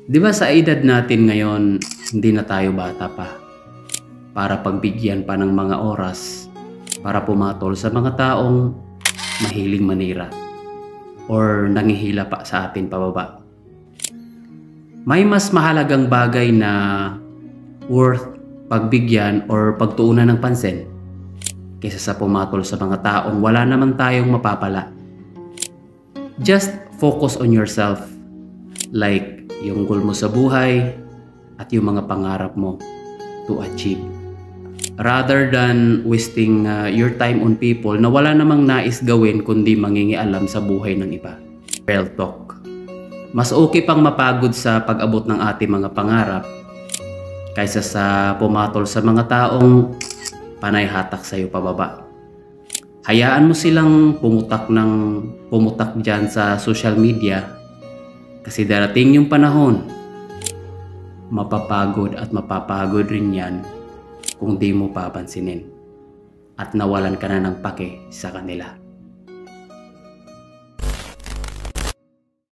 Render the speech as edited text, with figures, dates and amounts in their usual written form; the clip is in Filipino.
Di ba sa edad natin ngayon, hindi na tayo bata pa para pagbigyan pa ng mga oras para pumatol sa mga taong mahiling manira or nangihila pa sa atin pababa. May mas mahalagang bagay na worth pagbigyan or pagtuunan ng pansin kaysa sa pumatol sa mga taong wala naman tayong mapapala. Just focus on yourself, like yung goal mo sa buhay at yung mga pangarap mo to achieve. Rather than wasting your time on people na wala namang nais gawin kundi mangingialam sa buhay ng iba. Real talk. Mas okay pang mapagod sa pag-abot ng ating mga pangarap kaysa sa pumatol sa mga taong panay hatak sa'yo pababa. Hayaan mo silang pumutak dyan sa social media kasi darating yung panahon, mapapagod at mapapagod rin yan kung di mo papansinin at nawalan ka na ng pake sa kanila.